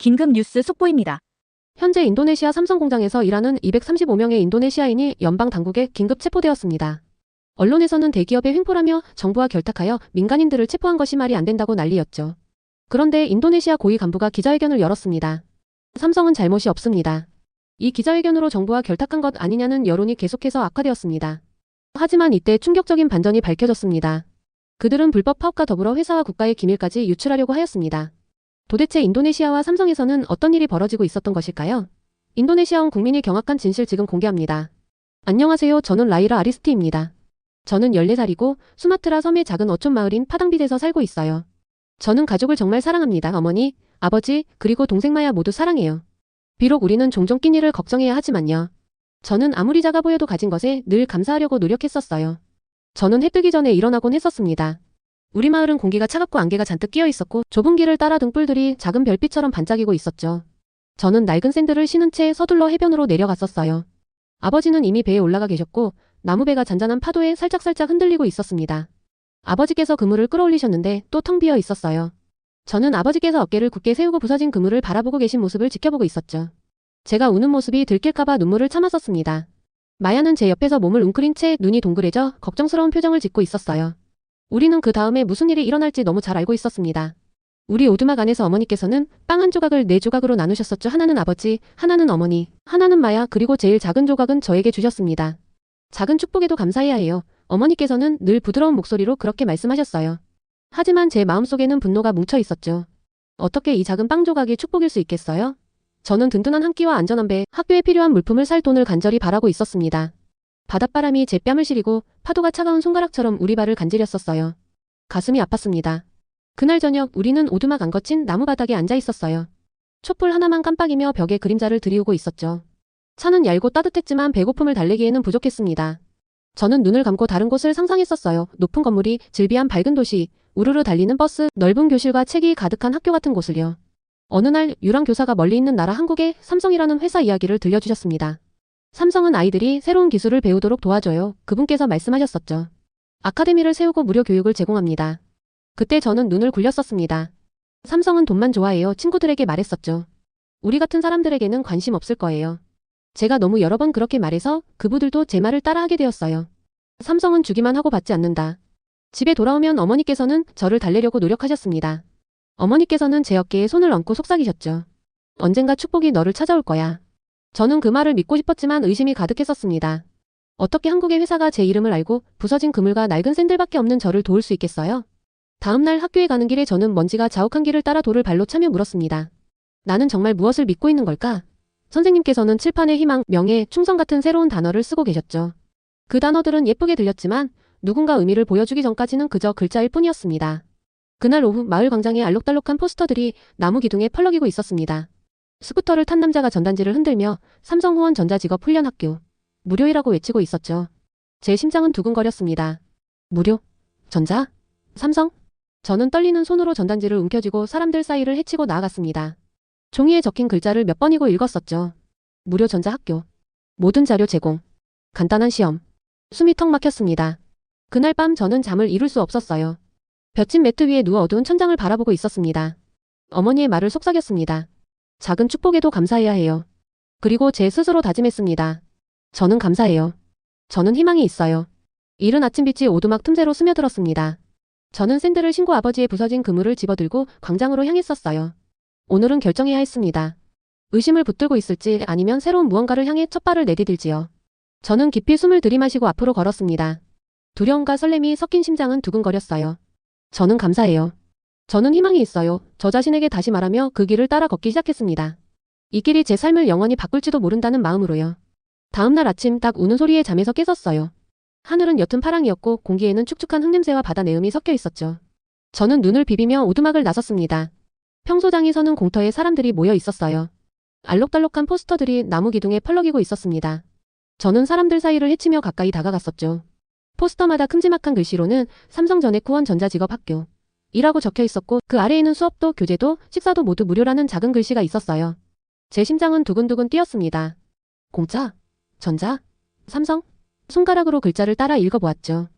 긴급 뉴스 속보입니다. 현재 인도네시아 삼성 공장에서 일하는 235명의 인도네시아인이 연방 당국에 긴급 체포되었습니다. 언론에서는 대기업의 횡포라며 정부와 결탁하여 민간인들을 체포한 것이 말이 안 된다고 난리였죠. 그런데 인도네시아 고위 간부가 기자회견을 열었습니다. 삼성은 잘못이 없습니다. 이 기자회견으로 정부와 결탁한 것 아니냐는 여론이 계속해서 악화되었습니다. 하지만 이때 충격적인 반전이 밝혀졌습니다. 그들은 불법 파업과 더불어 회사와 국가의 기밀까지 유출하려고 하였습니다. 도대체 인도네시아와 삼성에서는 어떤 일이 벌어지고 있었던 것일까요? 인도네시아 온 국민이 경악한 진실 지금 공개합니다. 안녕하세요. 저는 라이라 아리스티입니다. 저는 14살이고 수마트라 섬의 작은 어촌 마을인 파당빗에서 살고 있어요. 저는 가족을 정말 사랑합니다. 어머니, 아버지, 그리고 동생마야 모두 사랑해요. 비록 우리는 종종 끼니를 걱정해야 하지만요. 저는 아무리 작아 보여도 가진 것에 늘 감사하려고 노력했었어요. 저는 해 뜨기 전에 일어나곤 했었습니다. 우리 마을은 공기가 차갑고 안개가 잔뜩 끼어 있었고 좁은 길을 따라 등불들이 작은 별빛처럼 반짝이고 있었죠. 저는 낡은 샌들을 신은 채 서둘러 해변으로 내려갔었어요. 아버지는 이미 배에 올라가 계셨고 나무배가 잔잔한 파도에 살짝살짝 흔들리고 있었습니다. 아버지께서 그물을 끌어올리셨는데 또 텅 비어 있었어요. 저는 아버지께서 어깨를 굳게 세우고 부서진 그물을 바라보고 계신 모습을 지켜보고 있었죠. 제가 우는 모습이 들킬까봐 눈물을 참았었습니다. 마야는 제 옆에서 몸을 웅크린 채 눈이 동그래져 걱정스러운 표정을 짓고 있었어요. 우리는 그 다음에 무슨 일이 일어날지 너무 잘 알고 있었습니다. 우리 오두막 안에서 어머니께서는 빵 한 조각을 4조각으로 나누셨었죠. 하나는 아버지, 하나는 어머니, 하나는 마야, 그리고 제일 작은 조각은 저에게 주셨습니다. 작은 축복에도 감사해야 해요. 어머니께서는 늘 부드러운 목소리로 그렇게 말씀하셨어요. 하지만 제 마음속에는 분노가 뭉쳐 있었죠. 어떻게 이 작은 빵 조각이 축복일 수 있겠어요? 저는 든든한 한 끼와 안전한 배, 학교에 필요한 물품을 살 돈을 간절히 바라고 있었습니다. 바닷바람이 제 뺨을 시리고 파도가 차가운 손가락처럼 우리 발을 간지렸었어요. 가슴이 아팠습니다. 그날 저녁 우리는 오두막 안 거친 나무 바닥에 앉아 있었어요. 촛불 하나만 깜빡이며 벽에 그림자를 드리우고 있었죠. 차는 얇고 따뜻했지만 배고픔을 달래기에는 부족했습니다. 저는 눈을 감고 다른 곳을 상상했었어요. 높은 건물이, 즐비한 밝은 도시, 우르르 달리는 버스, 넓은 교실과 책이 가득한 학교 같은 곳을요. 어느 날 유랑 교사가 멀리 있는 나라 한국의 삼성이라는 회사 이야기를 들려주셨습니다. 삼성은 아이들이 새로운 기술을 배우도록 도와줘요. 그분께서 말씀하셨었죠. 아카데미를 세우고 무료 교육을 제공합니다. 그때 저는 눈을 굴렸었습니다. 삼성은 돈만 좋아해요. 친구들에게 말했었죠. 우리 같은 사람들에게는 관심 없을 거예요. 제가 너무 여러 번 그렇게 말해서 그분들도 제 말을 따라하게 되었어요. 삼성은 주기만 하고 받지 않는다. 집에 돌아오면 어머니께서는 저를 달래려고 노력하셨습니다. 어머니께서는 제 어깨에 손을 얹고 속삭이셨죠. 언젠가 축복이 너를 찾아올 거야. 저는 그 말을 믿고 싶었지만 의심이 가득했었습니다. 어떻게 한국의 회사가 제 이름을 알고 부서진 그물과 낡은 샌들밖에 없는 저를 도울 수 있겠어요? 다음날 학교에 가는 길에 저는 먼지가 자욱한 길을 따라 돌을 발로 차며 물었습니다. 나는 정말 무엇을 믿고 있는 걸까? 선생님께서는 칠판에 희망, 명예, 충성 같은 새로운 단어를 쓰고 계셨죠. 그 단어들은 예쁘게 들렸지만 누군가 의미를 보여주기 전까지는 그저 글자일 뿐이었습니다. 그날 오후 마을 광장에 알록달록한 포스터들이 나무 기둥에 펄럭이고 있었습니다. 스쿠터를 탄 남자가 전단지를 흔들며 삼성 후원 전자직업 훈련 학교 무료이라고 외치고 있었죠. 제 심장은 두근거렸습니다. 무료? 전자? 삼성? 저는 떨리는 손으로 전단지를 움켜쥐고 사람들 사이를 헤치고 나아갔습니다. 종이에 적힌 글자를 몇 번이고 읽었었죠. 무료 전자 학교. 모든 자료 제공. 간단한 시험. 숨이 턱 막혔습니다. 그날 밤 저는 잠을 이룰 수 없었어요. 볕진 매트 위에 누워 어두운 천장을 바라보고 있었습니다. 어머니의 말을 속삭였습니다. 작은 축복에도 감사해야 해요. 그리고 제 스스로 다짐했습니다. 저는 감사해요. 저는 희망이 있어요. 이른 아침빛이 오두막 틈새로 스며들었습니다. 저는 샌들을 신고 아버지의 부서진 그물을 집어들고 광장으로 향했었어요. 오늘은 결정해야 했습니다. 의심을 붙들고 있을지 아니면 새로운 무언가를 향해 첫 발을 내디딜지요. 저는 깊이 숨을 들이마시고 앞으로 걸었습니다. 두려움과 설렘이 섞인 심장은 두근거렸어요. 저는 감사해요. 저는 희망이 있어요. 저 자신에게 다시 말하며 그 길을 따라 걷기 시작했습니다. 이 길이 제 삶을 영원히 바꿀지도 모른다는 마음으로요. 다음날 아침 딱 우는 소리에 잠에서 깨었어요. 하늘은 옅은 파랑이었고 공기에는 축축한 흙냄새와 바다 내음이 섞여 있었죠. 저는 눈을 비비며 오두막을 나섰습니다. 평소장이 서는 공터에 사람들이 모여 있었어요. 알록달록한 포스터들이 나무 기둥에 펄럭이고 있었습니다. 저는 사람들 사이를 헤치며 가까이 다가갔었죠. 포스터마다 큼지막한 글씨로는 삼성 전액 후원 전자직업 학교 이라고 적혀 있었고 그 아래에는 수업도 교재도 식사도 모두 무료라는 작은 글씨가 있었어요. 제 심장은 두근두근 뛰었습니다. 공짜? 전자? 삼성? 손가락으로 글자를 따라 읽어보았죠.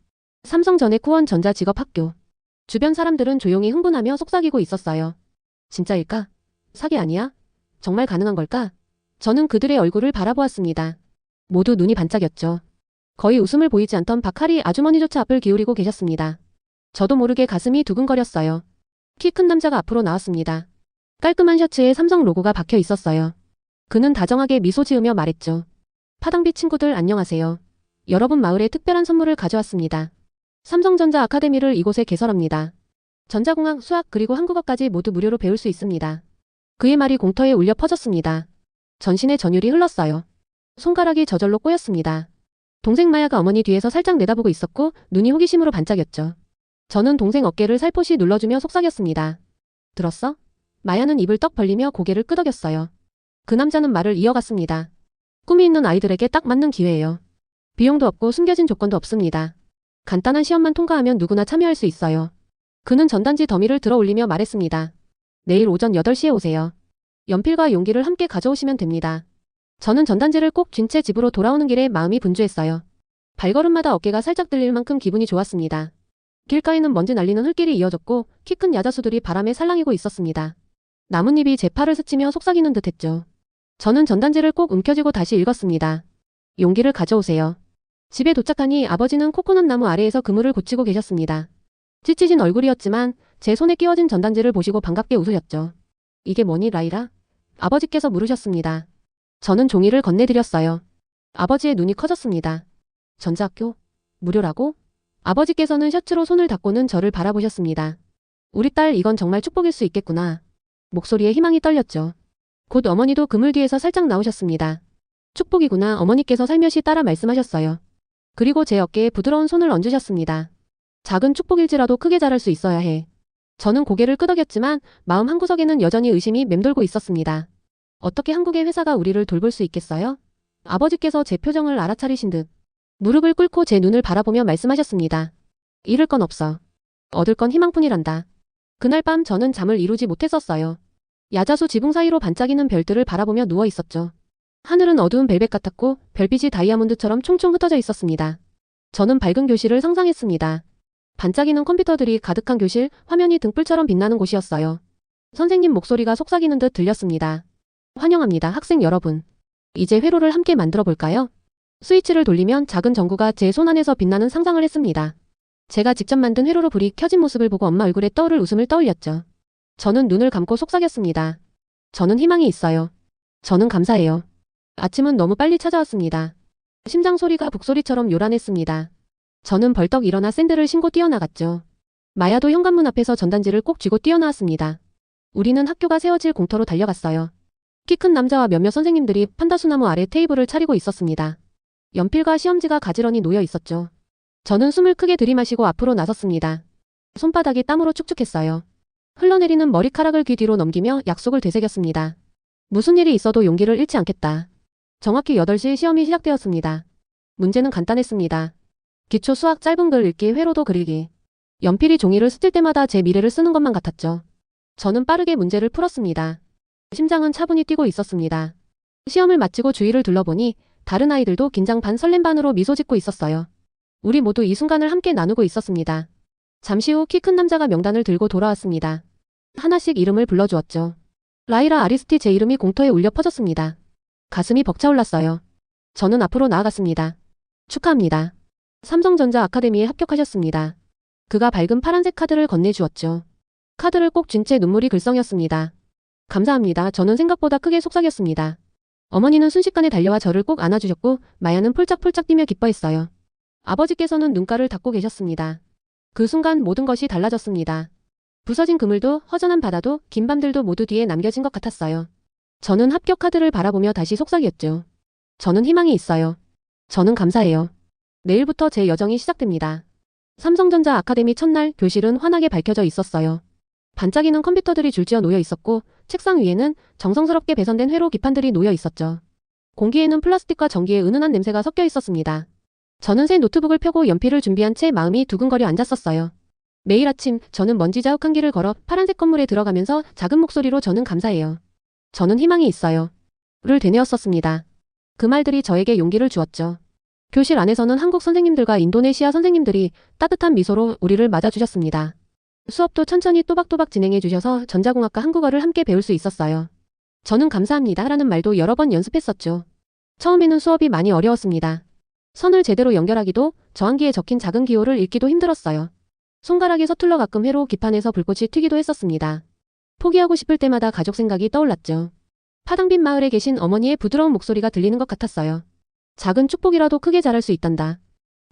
삼성 전액 후원 전자직업 학교. 주변 사람들은 조용히 흥분하며 속삭이고 있었어요. 진짜일까? 사기 아니야? 정말 가능한 걸까? 저는 그들의 얼굴을 바라보았습니다. 모두 눈이 반짝였죠. 거의 웃음을 보이지 않던 박하리 아주머니조차 앞을 기울이고 계셨습니다. 저도 모르게 가슴이 두근거렸어요. 키 큰 남자가 앞으로 나왔습니다. 깔끔한 셔츠에 삼성 로고가 박혀 있었어요. 그는 다정하게 미소 지으며 말했죠. 파당비 친구들 안녕하세요. 여러분 마을에 특별한 선물을 가져왔습니다. 삼성전자 아카데미를 이곳에 개설합니다. 전자공학, 수학 그리고 한국어까지 모두 무료로 배울 수 있습니다. 그의 말이 공터에 울려 퍼졌습니다. 전신에 전율이 흘렀어요. 손가락이 저절로 꼬였습니다. 동생 마야가 어머니 뒤에서 살짝 내다보고 있었고 눈이 호기심으로 반짝였죠. 저는 동생 어깨를 살포시 눌러주며 속삭였습니다. 들었어? 마야는 입을 떡 벌리며 고개를 끄덕였어요. 그 남자는 말을 이어갔습니다. 꿈이 있는 아이들에게 딱 맞는 기회예요. 비용도 없고 숨겨진 조건도 없습니다. 간단한 시험만 통과하면 누구나 참여할 수 있어요. 그는 전단지 더미를 들어 올리며 말했습니다. 내일 오전 8시에 오세요. 연필과 용기를 함께 가져오시면 됩니다. 저는 전단지를 꼭 쥔 채 집으로 돌아오는 길에 마음이 분주했어요. 발걸음마다 어깨가 살짝 들릴 만큼 기분이 좋았습니다. 길가에는 먼지 날리는 흙길이 이어졌고 키 큰 야자수들이 바람에 살랑이고 있었습니다. 나뭇잎이 제 팔을 스치며 속삭이는 듯했죠. 저는 전단지를 꼭 움켜쥐고 다시 읽었습니다. 용기를 가져오세요. 집에 도착하니 아버지는 코코넛 나무 아래에서 그물을 고치고 계셨습니다. 찢어진 얼굴이었지만 제 손에 끼워진 전단지를 보시고 반갑게 웃으셨죠. 이게 뭐니 라이라? 아버지께서 물으셨습니다. 저는 종이를 건네드렸어요. 아버지의 눈이 커졌습니다. 전자학교? 무료라고? 아버지께서는 셔츠로 손을 닦고는 저를 바라보셨습니다. 우리 딸 이건 정말 축복일 수 있겠구나. 목소리에 희망이 떨렸죠. 곧 어머니도 그물 뒤에서 살짝 나오셨습니다. 축복이구나 어머니께서 살며시 따라 말씀하셨어요. 그리고 제 어깨에 부드러운 손을 얹으셨습니다. 작은 축복일지라도 크게 자랄 수 있어야 해. 저는 고개를 끄덕였지만 마음 한구석에는 여전히 의심이 맴돌고 있었습니다. 어떻게 한국의 회사가 우리를 돌볼 수 있겠어요? 아버지께서 제 표정을 알아차리신 듯 무릎을 꿇고 제 눈을 바라보며 말씀하셨습니다. 잃을 건 없어. 얻을 건 희망뿐이란다. 그날 밤 저는 잠을 이루지 못했었어요. 야자수 지붕 사이로 반짝이는 별들을 바라보며 누워 있었죠. 하늘은 어두운 벨벳 같았고 별빛이 다이아몬드처럼 총총 흩어져 있었습니다. 저는 밝은 교실을 상상했습니다. 반짝이는 컴퓨터들이 가득한 교실, 화면이 등불처럼 빛나는 곳이었어요. 선생님 목소리가 속삭이는 듯 들렸습니다. 환영합니다, 학생 여러분. 이제 회로를 함께 만들어 볼까요? 스위치를 돌리면 작은 전구가 제 손 안에서 빛나는 상상을 했습니다. 제가 직접 만든 회로로 불이 켜진 모습을 보고 엄마 얼굴에 떠오를 웃음을 떠올렸죠. 저는 눈을 감고 속삭였습니다. 저는 희망이 있어요. 저는 감사해요. 아침은 너무 빨리 찾아왔습니다. 심장 소리가 북소리처럼 요란했습니다. 저는 벌떡 일어나 샌들을 신고 뛰어나갔죠. 마야도 현관문 앞에서 전단지를 꼭 쥐고 뛰어나왔습니다. 우리는 학교가 세워질 공터로 달려갔어요. 키 큰 남자와 몇몇 선생님들이 판다수나무 아래 테이블을 차리고 있었습니다. 연필과 시험지가 가지런히 놓여 있었죠. 저는 숨을 크게 들이마시고 앞으로 나섰습니다. 손바닥이 땀으로 축축했어요. 흘러내리는 머리카락을 귀 뒤로 넘기며 약속을 되새겼습니다. 무슨 일이 있어도 용기를 잃지 않겠다. 정확히 8시 시험이 시작되었습니다. 문제는 간단했습니다. 기초 수학 짧은 글 읽기, 회로도 그리기. 연필이 종이를 스칠 때마다 제 미래를 쓰는 것만 같았죠. 저는 빠르게 문제를 풀었습니다. 심장은 차분히 뛰고 있었습니다. 시험을 마치고 주위를 둘러보니 다른 아이들도 긴장 반 설렘 반으로 미소 짓고 있었어요. 우리 모두 이 순간을 함께 나누고 있었습니다. 잠시 후 키 큰 남자가 명단을 들고 돌아왔습니다. 하나씩 이름을 불러주었죠. 라이라 아리스티 제 이름이 공터에 울려 퍼졌습니다. 가슴이 벅차올랐어요. 저는 앞으로 나아갔습니다. 축하합니다. 삼성전자 아카데미에 합격하셨습니다. 그가 밝은 파란색 카드를 건네주었죠. 카드를 꼭 쥔 채 눈물이 글썽였습니다. 감사합니다. 저는 생각보다 크게 속삭였습니다. 어머니는 순식간에 달려와 저를 꼭 안아주셨고 마야는 폴짝폴짝 뛰며 기뻐했어요. 아버지께서는 눈가를 닫고 계셨습니다. 그 순간 모든 것이 달라졌습니다. 부서진 그물도 허전한 바다도 긴 밤들도 모두 뒤에 남겨진 것 같았어요. 저는 합격 카드를 바라보며 다시 속삭였죠. 저는 희망이 있어요. 저는 감사해요. 내일부터 제 여정이 시작됩니다. 삼성전자 아카데미 첫날 교실은 환하게 밝혀져 있었어요. 반짝이는 컴퓨터들이 줄지어 놓여 있었고 책상 위에는 정성스럽게 배선된 회로 기판들이 놓여 있었죠. 공기에는 플라스틱과 전기의 은은한 냄새가 섞여 있었습니다. 저는 새 노트북을 펴고 연필을 준비한 채 마음이 두근거려 앉았었어요. 매일 아침 저는 먼지 자욱한 길을 걸어 파란색 건물에 들어가면서 작은 목소리로 저는 감사해요. 저는 희망이 있어요. 를 되뇌었었습니다. 그 말들이 저에게 용기를 주었죠. 교실 안에서는 한국 선생님들과 인도네시아 선생님들이 따뜻한 미소로 우리를 맞아주셨습니다. 수업도 천천히 또박또박 진행해 주셔서 전자공학과 한국어를 함께 배울 수 있었어요. 저는 감사합니다 라는 말도 여러 번 연습했었죠. 처음에는 수업이 많이 어려웠습니다. 선을 제대로 연결하기도, 저항기에 적힌 작은 기호를 읽기도 힘들었어요. 손가락이 서툴러 가끔 회로 기판에서 불꽃이 튀기도 했었습니다. 포기하고 싶을 때마다 가족 생각이 떠올랐죠. 파당빛 마을에 계신 어머니의 부드러운 목소리가 들리는 것 같았어요. 작은 축복이라도 크게 자랄 수 있단다.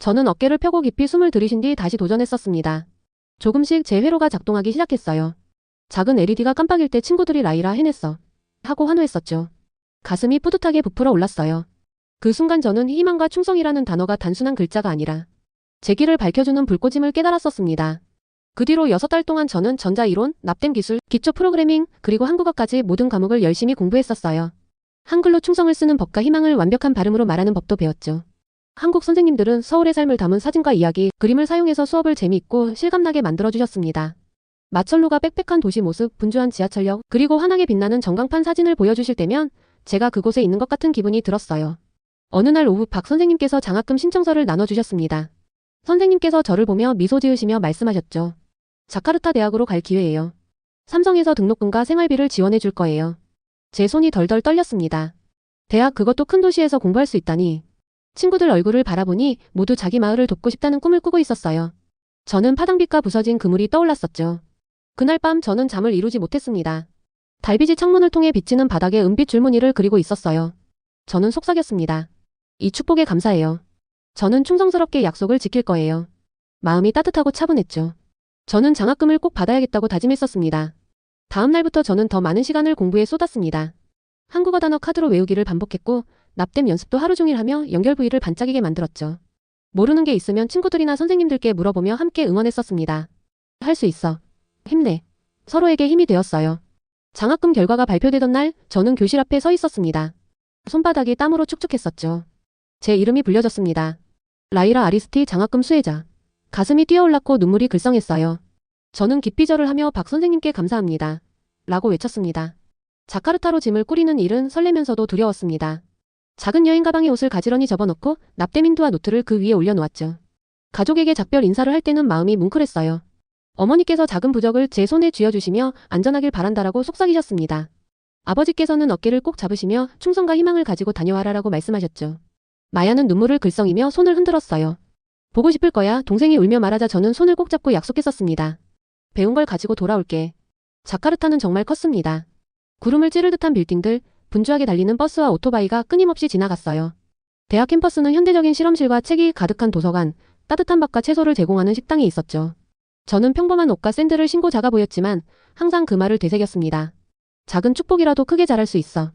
저는 어깨를 펴고 깊이 숨을 들이신 뒤 다시 도전했었습니다. 조금씩 제 회로가 작동하기 시작했어요. 작은 LED가 깜빡일 때 친구들이 라이라 해냈어 하고 환호했었죠. 가슴이 뿌듯하게 부풀어 올랐어요. 그 순간 저는 희망과 충성이라는 단어가 단순한 글자가 아니라 제 길을 밝혀주는 불꽃임을 깨달았었습니다. 그 뒤로 6달 동안 저는 전자이론, 납땜 기술, 기초 프로그래밍, 그리고 한국어까지 모든 과목을 열심히 공부했었어요. 한글로 충성을 쓰는 법과 희망을 완벽한 발음으로 말하는 법도 배웠죠. 한국 선생님들은 서울의 삶을 담은 사진과 이야기, 그림을 사용해서 수업을 재미있고 실감나게 만들어주셨습니다. 마철로가 빽빽한 도시 모습, 분주한 지하철역, 그리고 환하게 빛나는 전광판 사진을 보여주실 때면 제가 그곳에 있는 것 같은 기분이 들었어요. 어느 날 오후 박 선생님께서 장학금 신청서를 나눠주셨습니다. 선생님께서 저를 보며 미소 지으시며 말씀하셨죠. 자카르타 대학으로 갈 기회예요. 삼성에서 등록금과 생활비를 지원해 줄 거예요. 제 손이 덜덜 떨렸습니다. 대학, 그것도 큰 도시에서 공부할 수 있다니. 친구들 얼굴을 바라보니 모두 자기 마을을 돕고 싶다는 꿈을 꾸고 있었어요. 저는 파당빛과 부서진 그물이 떠올랐었죠. 그날 밤 저는 잠을 이루지 못했습니다. 달빛이 창문을 통해 비치는 바닥에 은빛 줄무늬를 그리고 있었어요. 저는 속삭였습니다. 이 축복에 감사해요. 저는 충성스럽게 약속을 지킬 거예요. 마음이 따뜻하고 차분했죠. 저는 장학금을 꼭 받아야겠다고 다짐했었습니다. 다음 날부터 저는 더 많은 시간을 공부에 쏟았습니다. 한국어 단어 카드로 외우기를 반복했고 납땜 연습도 하루 종일 하며 연결 부위를 반짝이게 만들었죠. 모르는 게 있으면 친구들이나 선생님들께 물어보며 함께 응원했었습니다. 할 수 있어. 힘내. 서로에게 힘이 되었어요. 장학금 결과가 발표되던 날 저는 교실 앞에 서 있었습니다. 손바닥이 땀으로 축축했었죠. 제 이름이 불려졌습니다. 라이라 아리스티 장학금 수혜자. 가슴이 뛰어올랐고 눈물이 글썽했어요. 저는 깊이 절을 하며 박 선생님께 감사합니다. 라고 외쳤습니다. 자카르타로 짐을 꾸리는 일은 설레면서도 두려웠습니다. 작은 여행 가방에 옷을 가지런히 접어넣고 납땜인두와 노트를 그 위에 올려놓았죠. 가족에게 작별 인사를 할 때는 마음이 뭉클했어요. 어머니께서 작은 부적을 제 손에 쥐어주시며 안전하길 바란다라고 속삭이셨습니다. 아버지께서는 어깨를 꼭 잡으시며 충성과 희망을 가지고 다녀와라라고 말씀하셨죠. 마야는 눈물을 글썽이며 손을 흔들었어요. 보고 싶을 거야. 동생이 울며 말하자 저는 손을 꼭 잡고 약속했었습니다. 배운 걸 가지고 돌아올게. 자카르타는 정말 컸습니다. 구름을 찌를 듯한 빌딩들, 분주하게 달리는 버스와 오토바이가 끊임없이 지나갔어요. 대학 캠퍼스는 현대적인 실험실과 책이 가득한 도서관, 따뜻한 밥과 채소를 제공하는 식당이 있었죠. 저는 평범한 옷과 샌들을 신고 작아 보였지만 항상 그 말을 되새겼습니다. 작은 축복이라도 크게 자랄 수 있어.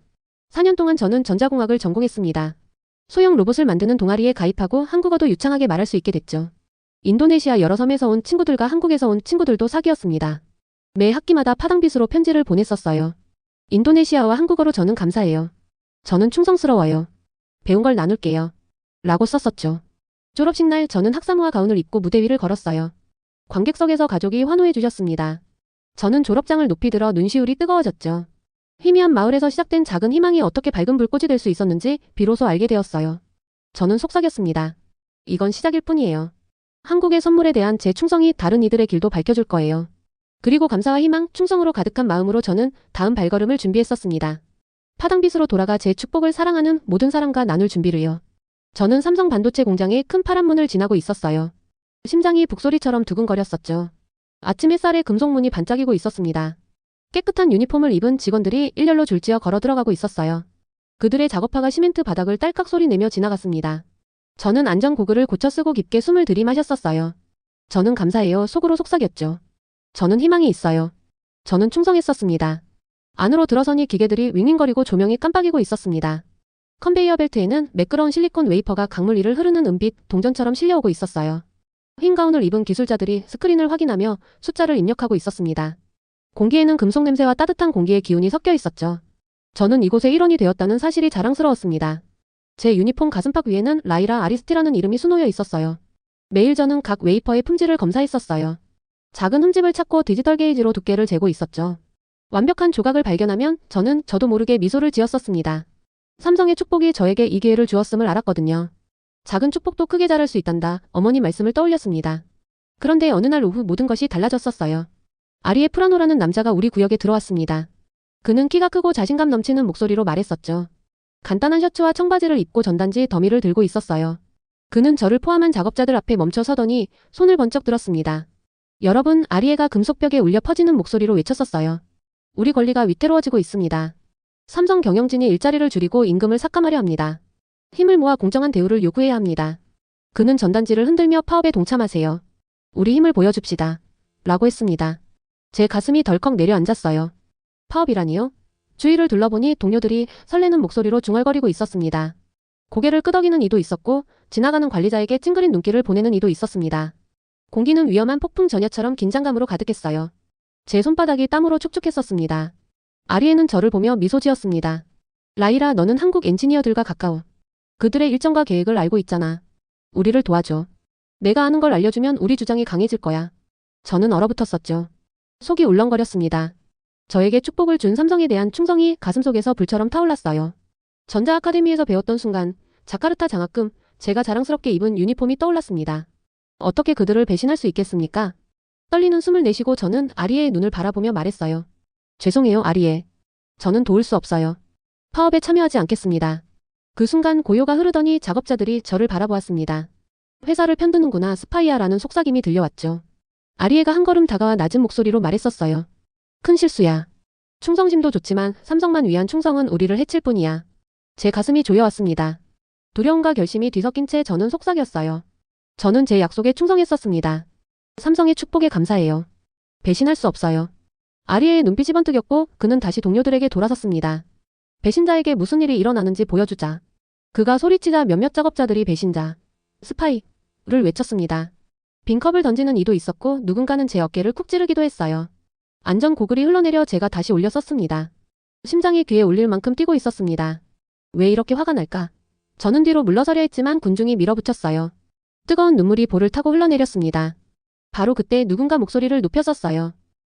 4년 동안 저는 전자공학을 전공했습니다. 소형 로봇을 만드는 동아리에 가입하고 한국어도 유창하게 말할 수 있게 됐죠. 인도네시아 여러 섬에서 온 친구들과 한국에서 온 친구들도 사귀었습니다. 매 학기마다 파당빛으로 편지를 보냈었어요. 인도네시아와 한국어로 저는 감사해요. 저는 충성스러워요. 배운 걸 나눌게요. 라고 썼었죠. 졸업식 날 저는 학사모와 가운을 입고 무대 위를 걸었어요. 관객석에서 가족이 환호해 주셨습니다. 저는 졸업장을 높이 들어 눈시울이 뜨거워졌죠. 희미한 마을에서 시작된 작은 희망이 어떻게 밝은 불꽃이 될 수 있었는지 비로소 알게 되었어요. 저는 속삭였습니다. 이건 시작일 뿐이에요. 한국의 선물에 대한 제 충성이 다른 이들의 길도 밝혀줄 거예요. 그리고 감사와 희망, 충성으로 가득한 마음으로 저는 다음 발걸음을 준비했었습니다. 파당빛으로 돌아가 제 축복을 사랑하는 모든 사람과 나눌 준비를요. 저는 삼성 반도체 공장의 큰 파란 문을 지나고 있었어요. 심장이 북소리처럼 두근거렸었죠. 아침 햇살에 금속문이 반짝이고 있었습니다. 깨끗한 유니폼을 입은 직원들이 일렬로 줄지어 걸어 들어가고 있었어요. 그들의 작업화가 시멘트 바닥을 딸깍 소리 내며 지나갔습니다. 저는 안전 고글을 고쳐 쓰고 깊게 숨을 들이마셨었어요. 저는 감사해요. 속으로 속삭였죠. 저는 희망이 있어요. 저는 충성했었습니다. 안으로 들어서니 기계들이 윙윙거리고 조명이 깜빡이고 있었습니다. 컨베이어 벨트에는 매끄러운 실리콘 웨이퍼가 강물 위를 흐르는 은빛 동전처럼 실려오고 있었어요. 흰 가운을 입은 기술자들이 스크린을 확인하며 숫자를 입력하고 있었습니다. 공기에는 금속 냄새와 따뜻한 공기의 기운이 섞여 있었죠. 저는 이곳의 일원이 되었다는 사실이 자랑스러웠습니다. 제 유니폼 가슴팍 위에는 라이라 아리스티라는 이름이 수놓여 있었어요. 매일 저는 각 웨이퍼의 품질을 검사했었어요. 작은 흠집을 찾고 디지털 게이지로 두께를 재고 있었죠. 완벽한 조각을 발견하면 저도 모르게 미소를 지었었습니다. 삼성의 축복이 저에게 이 기회를 주었음을 알았거든요. 작은 축복도 크게 자랄 수 있단다. 어머니 말씀을 떠올렸습니다. 그런데 어느 날 오후 모든 것이 달라졌었어요. 아리에 프라노라는 남자가 우리 구역에 들어왔습니다. 그는 키가 크고 자신감 넘치는 목소리로 말했었죠. 간단한 셔츠와 청바지를 입고 전단지 더미를 들고 있었어요. 그는 저를 포함한 작업자들 앞에 멈춰 서더니 손을 번쩍 들었습니다. 여러분, 아리에가 금속벽에 울려 퍼지는 목소리로 외쳤었어요. 우리 권리가 위태로워지고 있습니다. 삼성 경영진이 일자리를 줄이고 임금을 삭감하려 합니다. 힘을 모아 공정한 대우를 요구해야 합니다. 그는 전단지를 흔들며 파업에 동참하세요. 우리 힘을 보여줍시다. 라고 했습니다. 제 가슴이 덜컥 내려앉았어요. 파업이라니요? 주위를 둘러보니 동료들이 설레는 목소리로 중얼거리고 있었습니다. 고개를 끄덕이는 이도 있었고 지나가는 관리자에게 찡그린 눈길을 보내는 이도 있었습니다. 공기는 위험한 폭풍 전야처럼 긴장감으로 가득했어요. 제 손바닥이 땀으로 축축했었습니다. 아리에는 저를 보며 미소 지었습니다. 라이라, 너는 한국 엔지니어들과 가까워. 그들의 일정과 계획을 알고 있잖아. 우리를 도와줘. 내가 아는 걸 알려주면 우리 주장이 강해질 거야. 저는 얼어붙었었죠. 속이 울렁거렸습니다. 저에게 축복을 준 삼성에 대한 충성이 가슴속에서 불처럼 타올랐어요. 전자 아카데미에서 배웠던 순간 자카르타 장학금, 제가 자랑스럽게 입은 유니폼이 떠올랐습니다. 어떻게 그들을 배신할 수 있겠습니까? 떨리는 숨을 내쉬고 저는 아리에의 눈을 바라보며 말했어요. 죄송해요, 아리에. 저는 도울 수 없어요. 파업에 참여하지 않겠습니다. 그 순간 고요가 흐르더니 작업자들이 저를 바라보았습니다. 회사를 편드는구나, 스파이야라는 속삭임이 들려왔죠. 아리에가 한 걸음 다가와 낮은 목소리로 말했었어요. 큰 실수야. 충성심도 좋지만 삼성만 위한 충성은 우리를 해칠 뿐이야. 제 가슴이 조여왔습니다. 두려움과 결심이 뒤섞인 채 저는 속삭였어요. 저는 제 약속에 충성했었습니다. 삼성의 축복에 감사해요. 배신할 수 없어요. 아리에의 눈빛이 번뜩였고 그는 다시 동료들에게 돌아섰습니다. 배신자에게 무슨 일이 일어나는지 보여주자. 그가 소리치자 몇몇 작업자들이 배신자, 스파이를 외쳤습니다. 빈 컵을 던지는 이도 있었고 누군가는 제 어깨를 쿡 찌르기도 했어요. 안전 고글이 흘러내려 제가 다시 올려 썼습니다. 심장이 귀에 울릴 만큼 뛰고 있었습니다. 왜 이렇게 화가 날까? 저는 뒤로 물러서려 했지만 군중이 밀어붙였어요. 뜨거운 눈물이 볼을 타고 흘러내렸습니다. 바로 그때 누군가 목소리를 높였었어요.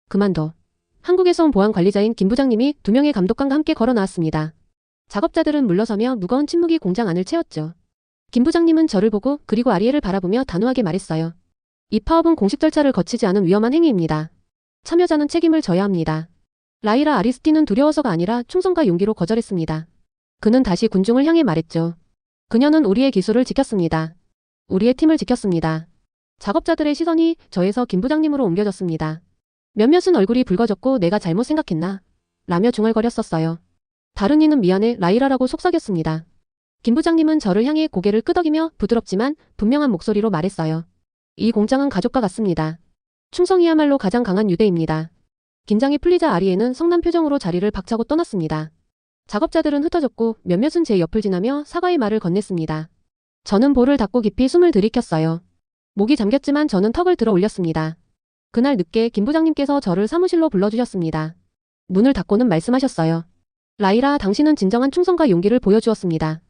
그만둬. 한국에서 온 보안 관리자인 김 부장님이 2명의 감독관과 함께 걸어 나왔습니다. 작업자들은 물러서며 무거운 침묵이 공장 안을 채웠죠. 김 부장님은 저를 보고 그리고 아리에를 바라보며 단호하게 말했어요. 이 파업은 공식 절차를 거치지 않은 위험한 행위입니다. 참여자는 책임을 져야 합니다. 라이라 아리스티는 두려워서가 아니라 충성과 용기로 거절했습니다. 그는 다시 군중을 향해 말했죠. 그녀는 우리의 기술을 지켰습니다. 우리의 팀을 지켰습니다. 작업자들의 시선이 저에서 김 부장님으로 옮겨졌습니다. 몇몇은 얼굴이 붉어졌고 내가 잘못 생각했나? 라며 중얼거렸었어요. 다른 이는 미안해, 라이라라고 속삭였습니다. 김 부장님은 저를 향해 고개를 끄덕이며 부드럽지만 분명한 목소리로 말했어요. 이 공장은 가족과 같습니다. 충성이야말로 가장 강한 유대입니다. 긴장이 풀리자 아리에는 성난 표정으로 자리를 박차고 떠났습니다. 작업자들은 흩어졌고 몇몇은 제 옆을 지나며 사과의 말을 건넸습니다. 저는 볼을 닫고 깊이 숨을 들이켰어요. 목이 잠겼지만 저는 턱을 들어 올렸습니다. 그날 늦게 김 부장님께서 저를 사무실로 불러주셨습니다. 문을 닫고는 말씀하셨어요. 라이라, 당신은 진정한 충성과 용기를 보여주었습니다.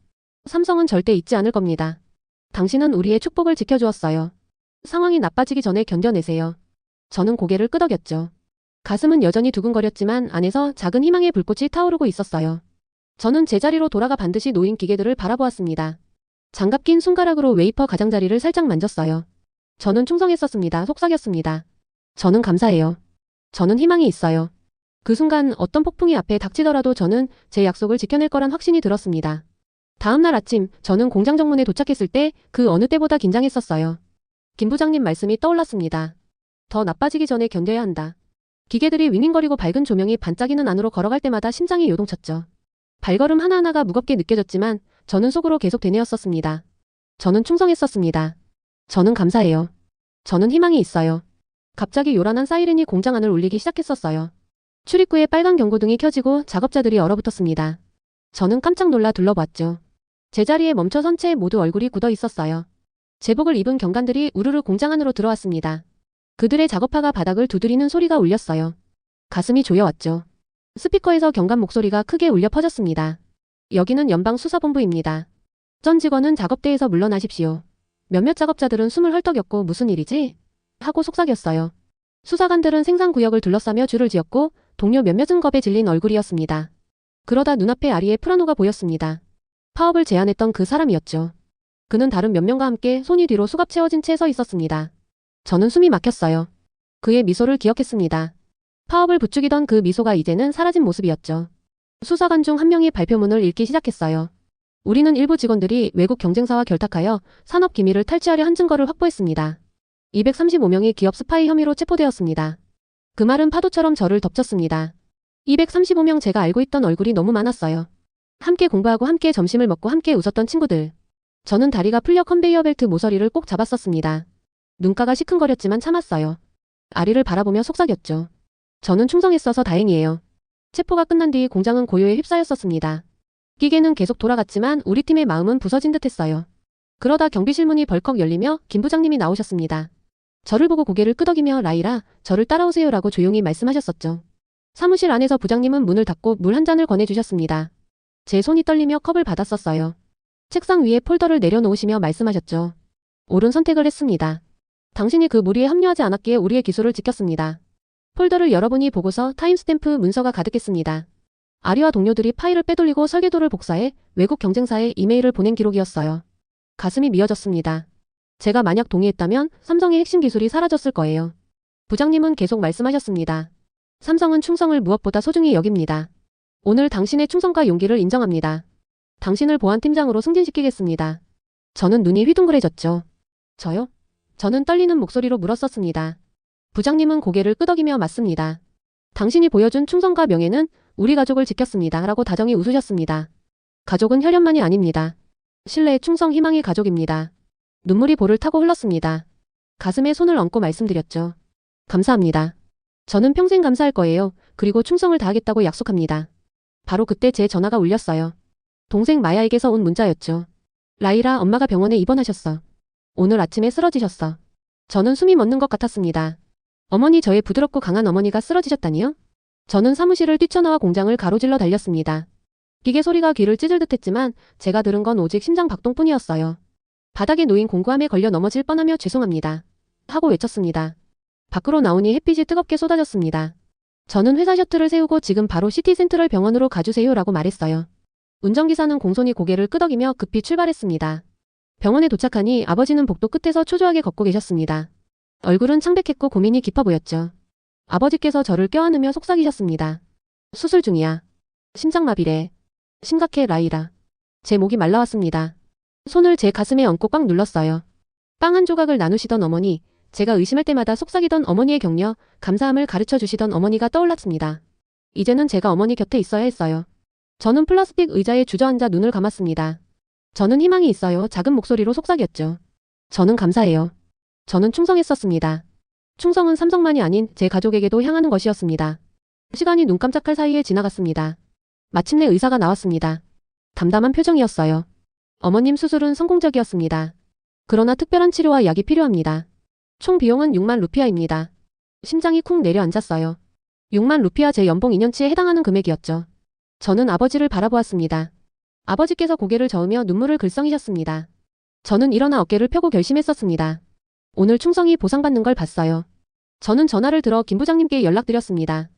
삼성은 절대 잊지 않을 겁니다. 당신은 우리의 축복을 지켜주었어요. 상황이 나빠지기 전에 견뎌내세요. 저는 고개를 끄덕였죠. 가슴은 여전히 두근거렸지만 안에서 작은 희망의 불꽃이 타오르고 있었어요. 저는 제자리로 돌아가 반드시 놓인 기계들을 바라보았습니다. 장갑 낀 손가락으로 웨이퍼 가장자리를 살짝 만졌어요. 저는 충성했었습니다. 속삭였습니다. 저는 감사해요. 저는 희망이 있어요. 그 순간 어떤 폭풍이 앞에 닥치더라도 저는 제 약속을 지켜낼 거란 확신이 들었습니다. 다음 날 아침 저는 공장 정문에 도착했을 때 그 어느 때보다 긴장했었어요. 김 부장님 말씀이 떠올랐습니다. 더 나빠지기 전에 견뎌야 한다. 기계들이 윙윙거리고 밝은 조명이 반짝이는 안으로 걸어갈 때마다 심장이 요동쳤죠. 발걸음 하나하나가 무겁게 느껴졌지만 저는 속으로 계속 되뇌었었습니다. 저는 충성했었습니다. 저는 감사해요. 저는 희망이 있어요. 갑자기 요란한 사이렌이 공장 안을 울리기 시작했었어요. 출입구에 빨간 경고등이 켜지고 작업자들이 얼어붙었습니다. 저는 깜짝 놀라 둘러봤죠. 제자리에 멈춰 선 채 모두 얼굴이 굳어 있었어요. 제복을 입은 경관들이 우르르 공장 안으로 들어왔습니다. 그들의 작업화가 바닥을 두드리는 소리가 울렸어요. 가슴이 조여왔죠. 스피커에서 경관 목소리가 크게 울려 퍼졌습니다. 여기는 연방수사본부입니다. 전 직원은 작업대에서 물러나십시오. 몇몇 작업자들은 숨을 헐떡였고 무슨 일이지? 하고 속삭였어요. 수사관들은 생산구역을 둘러싸며 줄을 지었고 동료 몇몇은 겁에 질린 얼굴이었습니다. 그러다 눈앞에 아리에 프라노가 보였습니다. 파업을 제안했던 그 사람이었죠. 그는 다른 몇 명과 함께 손이 뒤로 수갑 채워진 채 서 있었습니다. 저는 숨이 막혔어요. 그의 미소를 기억했습니다. 파업을 부추기던 그 미소가 이제는 사라진 모습이었죠. 수사관 중 한 명이 발표문을 읽기 시작했어요. 우리는 일부 직원들이 외국 경쟁사와 결탁하여 산업 기밀을 탈취하려 한 증거를 확보했습니다. 235명이 기업 스파이 혐의로 체포되었습니다. 그 말은 파도처럼 저를 덮쳤습니다. 235명 제가 알고 있던 얼굴이 너무 많았어요. 함께 공부하고 함께 점심을 먹고 함께 웃었던 친구들. 저는 다리가 풀려 컨베이어 벨트 모서리를 꼭 잡았었습니다. 눈가가 시큰거렸지만 참았어요. 아리를 바라보며 속삭였죠. 저는 충성했어서 다행이에요. 체포가 끝난 뒤 공장은 고요에 휩싸였었습니다. 기계는 계속 돌아갔지만 우리 팀의 마음은 부서진 듯했어요. 그러다 경비실 문이 벌컥 열리며 김 부장님이 나오셨습니다. 저를 보고 고개를 끄덕이며 라이라, 저를 따라오세요라고 조용히 말씀하셨었죠. 사무실 안에서 부장님은 문을 닫고 물 한 잔을 권해주셨습니다. 제 손이 떨리며 컵을 받았었어요. 책상 위에 폴더를 내려놓으시며 말씀하셨죠. 옳은 선택을 했습니다. 당신이 그 무리에 합류하지 않았기에 우리의 기술을 지켰습니다. 폴더를 열어보니 보고서 타임스탬프 문서가 가득했습니다. 아리와 동료들이 파일을 빼돌리고 설계도를 복사해 외국 경쟁사에 이메일을 보낸 기록이었어요. 가슴이 미어졌습니다. 제가 만약 동의했다면 삼성의 핵심 기술이 사라졌을 거예요. 부장님은 계속 말씀하셨습니다. 삼성은 충성을 무엇보다 소중히 여깁니다. 오늘 당신의 충성과 용기를 인정합니다. 당신을 보안팀장으로 승진시키겠습니다. 저는 눈이 휘둥그레졌죠. 저요? 저는 떨리는 목소리로 물었었습니다. 부장님은 고개를 끄덕이며 맞습니다. 당신이 보여준 충성과 명예는 우리 가족을 지켰습니다. 라고 다정히 웃으셨습니다. 가족은 혈연만이 아닙니다. 신뢰의 충성 희망이 가족입니다. 눈물이 볼을 타고 흘렀습니다. 가슴에 손을 얹고 말씀드렸죠. 감사합니다. 저는 평생 감사할 거예요. 그리고 충성을 다하겠다고 약속합니다. 바로 그때 제 전화가 울렸어요. 동생 마야에게서 온 문자였죠. 라이라, 엄마가 병원에 입원하셨어. 오늘 아침에 쓰러지셨어. 저는 숨이 멎는 것 같았습니다. 어머니, 저의 부드럽고 강한 어머니가 쓰러지셨다니요? 저는 사무실을 뛰쳐나와 공장을 가로질러 달렸습니다. 기계 소리가 귀를 찢을 듯했지만 제가 들은 건 오직 심장 박동뿐이었어요. 바닥에 놓인 공구함에 걸려 넘어질 뻔하며 죄송합니다. 하고 외쳤습니다. 밖으로 나오니 햇빛이 뜨겁게 쏟아졌습니다. 저는 회사 셔틀을 세우고 지금 바로 시티센트럴 병원으로 가주세요 라고 말했어요. 운전기사는 공손히 고개를 끄덕이며 급히 출발했습니다. 병원에 도착하니 아버지는 복도 끝에서 초조하게 걷고 계셨습니다. 얼굴은 창백했고 고민이 깊어 보였죠. 아버지께서 저를 껴안으며 속삭이셨습니다. 수술 중이야. 심장마비래. 심각해 라이라. 제 목이 말라왔습니다. 손을 제 가슴에 얹고 꽉 눌렀어요. 빵 한 조각을 나누시던 어머니, 제가 의심할 때마다 속삭이던 어머니의 격려, 감사함을 가르쳐 주시던 어머니가 떠올랐습니다. 이제는 제가 어머니 곁에 있어야 했어요. 저는 플라스틱 의자에 주저앉아 눈을 감았습니다. 저는 희망이 있어요. 작은 목소리로 속삭였죠. 저는 감사해요. 저는 충성했었습니다. 충성은 삼성만이 아닌 제 가족에게도 향하는 것이었습니다. 시간이 눈 깜짝할 사이에 지나갔습니다. 마침내 의사가 나왔습니다. 담담한 표정이었어요. 어머님 수술은 성공적이었습니다. 그러나 특별한 치료와 약이 필요합니다. 총 비용은 6만 루피아입니다. 심장이 쿵 내려앉았어요. 6만 루피아 제 연봉 2년치에 해당하는 금액이었죠. 저는 아버지를 바라보았습니다. 아버지께서 고개를 저으며 눈물을 글썽이셨습니다. 저는 일어나 어깨를 펴고 결심했었습니다. 오늘 충성이 보상받는 걸 봤어요. 저는 전화를 들어 김 부장님께 연락드렸습니다.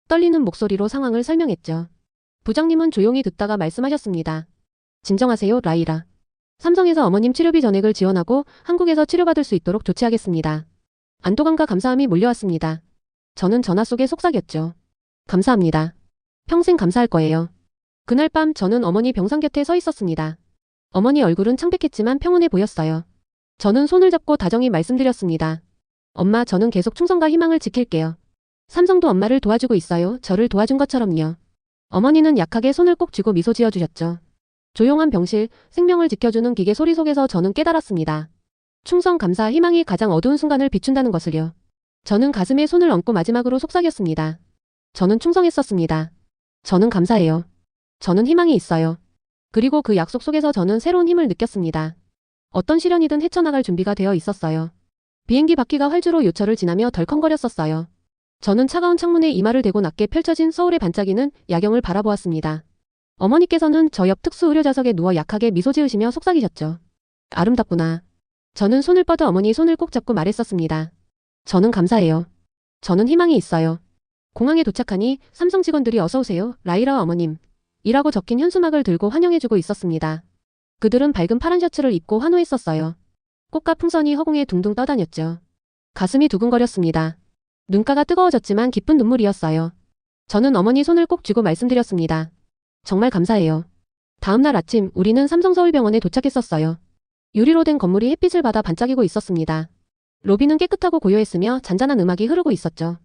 떨리는 목소리로 상황을 설명했죠. 부장님은 조용히 듣다가 말씀하셨습니다. 진정하세요, 라이라. 삼성에서 어머님 치료비 전액을 지원하고 한국에서 치료받을 수 있도록 조치하겠습니다. 안도감과 감사함이 몰려왔습니다. 저는 전화 속에 속삭였죠. 감사합니다. 평생 감사할 거예요. 그날 밤 저는 어머니 병상 곁에 서 있었습니다. 어머니 얼굴은 창백했지만 평온해 보였어요. 저는 손을 잡고 다정히 말씀드렸습니다. 엄마, 저는 계속 충성과 희망을 지킬게요. 삼성도 엄마를 도와주고 있어요. 저를 도와준 것처럼요. 어머니는 약하게 손을 꼭 쥐고 미소 지어주셨죠. 조용한 병실, 생명을 지켜주는 기계 소리 속에서 저는 깨달았습니다. 충성, 감사, 희망이 가장 어두운 순간을 비춘다는 것을요. 저는 가슴에 손을 얹고 마지막으로 속삭였습니다. 저는 충성했었습니다. 저는 감사해요. 저는 희망이 있어요. 그리고 그 약속 속에서 저는 새로운 힘을 느꼈습니다. 어떤 시련이든 헤쳐나갈 준비가 되어 있었어요. 비행기 바퀴가 활주로 요철을 지나며 덜컹거렸었어요. 저는 차가운 창문에 이마를 대고 낮게 펼쳐진 서울의 반짝이는 야경을 바라보았습니다. 어머니께서는 저 옆 특수 의료좌석에 누워 약하게 미소 지으시며 속삭이셨죠. 아름답구나. 저는 손을 뻗어 어머니 손을 꼭 잡고 말했었습니다. 저는 감사해요. 저는 희망이 있어요. 공항에 도착하니 삼성 직원들이 어서오세요, 라이라와 어머님. 이라고 적힌 현수막을 들고 환영해주고 있었습니다. 그들은 밝은 파란 셔츠를 입고 환호했었어요. 꽃과 풍선이 허공에 둥둥 떠다녔죠. 가슴이 두근거렸습니다. 눈가가 뜨거워졌지만 기쁜 눈물이었어요. 저는 어머니 손을 꼭 쥐고 말씀드렸습니다. 정말 감사해요. 다음 날 아침 우리는 삼성서울병원에 도착했었어요. 유리로 된 건물이 햇빛을 받아 반짝이고 있었습니다. 로비는 깨끗하고 고요했으며 잔잔한 음악이 흐르고 있었죠.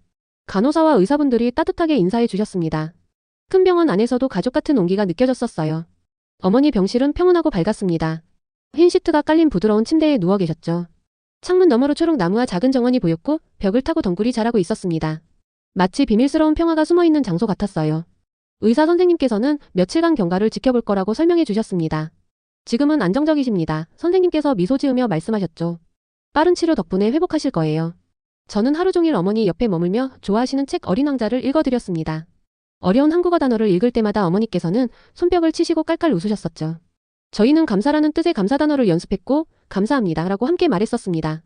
간호사와 의사분들이 따뜻하게 인사해 주셨습니다. 큰 병원 안에서도 가족 같은 온기가 느껴졌었어요. 어머니 병실은 평온하고 밝았습니다. 흰 시트가 깔린 부드러운 침대에 누워 계셨죠. 창문 너머로 초록 나무와 작은 정원이 보였고 벽을 타고 덩굴이 자라고 있었습니다. 마치 비밀스러운 평화가 숨어있는 장소 같았어요. 의사 선생님께서는 며칠간 경과를 지켜볼 거라고 설명해 주셨습니다. 지금은 안정적이십니다. 선생님께서 미소 지으며 말씀하셨죠. 빠른 치료 덕분에 회복하실 거예요. 저는 하루 종일 어머니 옆에 머물며 좋아하시는 책 어린 왕자를 읽어드렸습니다. 어려운 한국어 단어를 읽을 때마다 어머니께서는 손뼉을 치시고 깔깔 웃으셨었죠. 저희는 감사라는 뜻의 감사 단어를 연습했고 감사합니다 라고 함께 말했었습니다.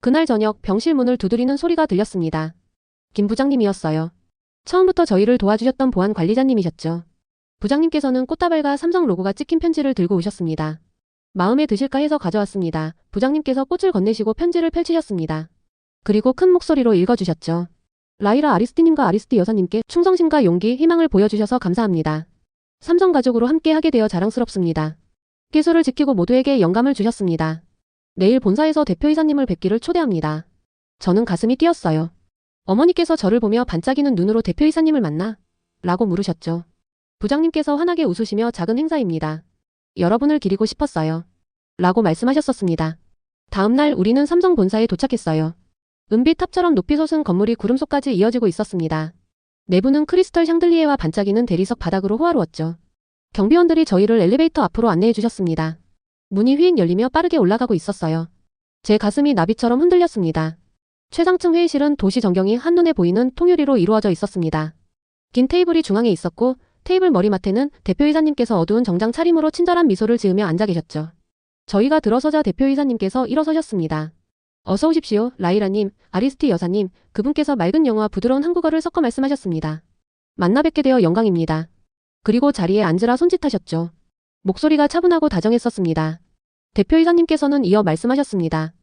그날 저녁 병실 문을 두드리는 소리가 들렸습니다. 김 부장님이었어요. 처음부터 저희를 도와주셨던 보안 관리자님이셨죠. 부장님께서는 꽃다발과 삼성 로고가 찍힌 편지를 들고 오셨습니다. 마음에 드실까 해서 가져왔습니다. 부장님께서 꽃을 건네시고 편지를 펼치셨습니다. 그리고 큰 목소리로 읽어주셨죠. 라이라 아리스티님과 아리스티 여사님께 충성심과 용기, 희망을 보여주셔서 감사합니다. 삼성 가족으로 함께 하게 되어 자랑스럽습니다. 기술을 지키고 모두에게 영감을 주셨습니다. 내일 본사에서 대표이사님을 뵙기를 초대합니다. 저는 가슴이 뛰었어요. 어머니께서 저를 보며 반짝이는 눈으로 대표이사님을 만나? 라고 물으셨죠. 부장님께서 환하게 웃으시며 작은 행사입니다. 여러분을 기리고 싶었어요. 라고 말씀하셨었습니다. 다음날 우리는 삼성 본사에 도착했어요. 은빛 탑처럼 높이 솟은 건물이 구름 속까지 이어지고 있었습니다. 내부는 크리스털 샹들리에와 반짝이는 대리석 바닥으로 호화로웠죠. 경비원들이 저희를 엘리베이터 앞으로 안내해 주셨습니다. 문이 휙 열리며 빠르게 올라가고 있었어요. 제 가슴이 나비처럼 흔들렸습니다. 최상층 회의실은 도시 전경이 한눈에 보이는 통유리로 이루어져 있었습니다. 긴 테이블이 중앙에 있었고 테이블 머리맡에는 대표이사님께서 어두운 정장 차림으로 친절한 미소를 지으며 앉아 계셨죠. 저희가 들어서자 대표이사님께서 일어서셨습니다. 어서 오십시오, 라이라님, 아리스티 여사님. 그분께서 맑은 영어와 부드러운 한국어를 섞어 말씀하셨습니다. 만나 뵙게 되어 영광입니다. 그리고 자리에 앉으라 손짓하셨죠. 목소리가 차분하고 다정했었습니다. 대표이사님께서는 이어 말씀하셨습니다.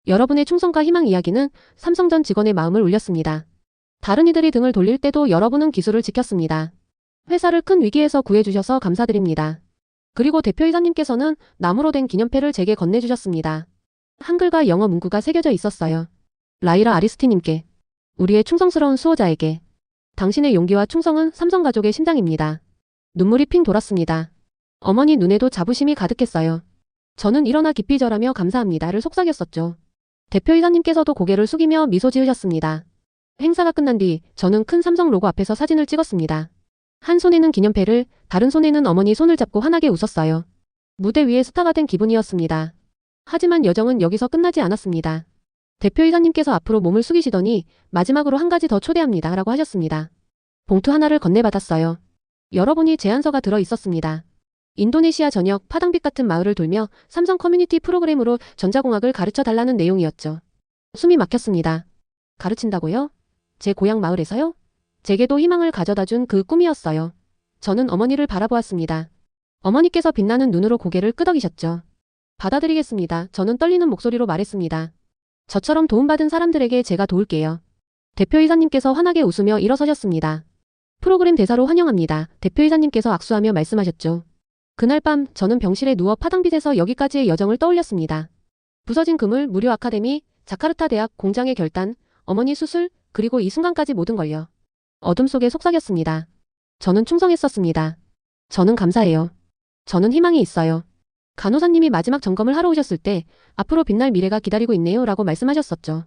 여러분의 충성과 희망 이야기는 삼성전 직원의 마음을 울렸습니다. 다른 이들이 등을 돌릴 때도 여러분은 기술을 지켰습니다. 회사를 큰 위기에서 구해주셔서 감사드립니다. 그리고 대표이사님께서는 나무로 된 기념패를 제게 건네주셨습니다. 한글과 영어 문구가 새겨져 있었어요. 라이라 아리스티님께, 우리의 충성스러운 수호자에게, 당신의 용기와 충성은 삼성가족의 심장입니다. 눈물이 핑 돌았습니다. 어머니 눈에도 자부심이 가득했어요. 저는 일어나 깊이 절하며 감사합니다를 속삭였었죠. 대표이사님께서도 고개를 숙이며 미소 지으셨습니다. 행사가 끝난 뒤 저는 큰 삼성 로고 앞에서 사진을 찍었습니다. 한 손에는 기념패를, 다른 손에는 어머니 손을 잡고 환하게 웃었어요. 무대 위에 스타가 된 기분이었습니다. 하지만 여정은 여기서 끝나지 않았습니다. 대표이사님께서 앞으로 몸을 숙이시더니 마지막으로 한 가지 더 초대합니다 라고 하셨습니다. 봉투 하나를 건네받았어요. 여러분이 제안서가 들어 있었습니다. 인도네시아 전역 파당빛 같은 마을을 돌며 삼성 커뮤니티 프로그램으로 전자공학을 가르쳐 달라는 내용이었죠. 숨이 막혔습니다. 가르친다고요? 제 고향 마을에서요? 제게도 희망을 가져다 준 그 꿈이었어요. 저는 어머니를 바라보았습니다. 어머니께서 빛나는 눈으로 고개를 끄덕이셨죠. 받아들이겠습니다. 저는 떨리는 목소리로 말했습니다. 저처럼 도움받은 사람들에게 제가 도울게요. 대표이사님께서 환하게 웃으며 일어서셨습니다. 프로그램 대사로 환영합니다. 대표이사님께서 악수하며 말씀하셨죠. 그날 밤 저는 병실에 누워 파당빛에서 여기까지의 여정을 떠올렸습니다. 부서진 그물, 무료 아카데미, 자카르타 대학, 공장의 결단, 어머니 수술, 그리고 이 순간까지 모든 걸요. 어둠 속에 속삭였습니다. 저는 충성했었습니다. 저는 감사해요. 저는 희망이 있어요. 간호사님이 마지막 점검을 하러 오셨을 때 앞으로 빛날 미래가 기다리고 있네요 라고 말씀하셨었죠.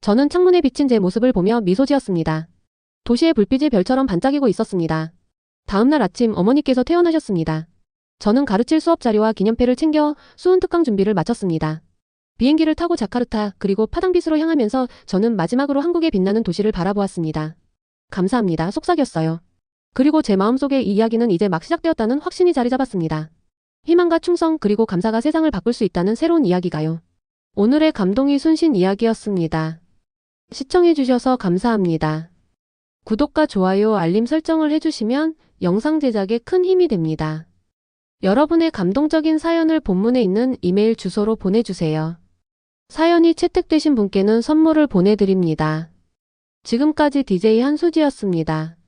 저는 창문에 비친 제 모습을 보며 미소 지었습니다. 도시의 불빛이 별처럼 반짝이고 있었습니다. 다음날 아침 어머니께서 퇴원하셨습니다. 저는 가르칠 수업 자료와 기념패를 챙겨 수훈 특강 준비를 마쳤습니다. 비행기를 타고 자카르타 그리고 파당빛으로 향하면서 저는 마지막으로 한국의 빛나는 도시를 바라보았습니다. 감사합니다. 속삭였어요. 그리고 제 마음속에 이 이야기는 이제 막 시작되었다는 확신이 자리 잡았습니다. 희망과 충성 그리고 감사가 세상을 바꿀 수 있다는 새로운 이야기가요. 오늘의 감동이 순신 이야기였습니다. 시청해주셔서 감사합니다. 구독과 좋아요, 알림 설정을 해주시면 영상 제작에 큰 힘이 됩니다. 여러분의 감동적인 사연을 본문에 있는 이메일 주소로 보내주세요. 사연이 채택되신 분께는 선물을 보내드립니다. 지금까지 DJ 한수지였습니다.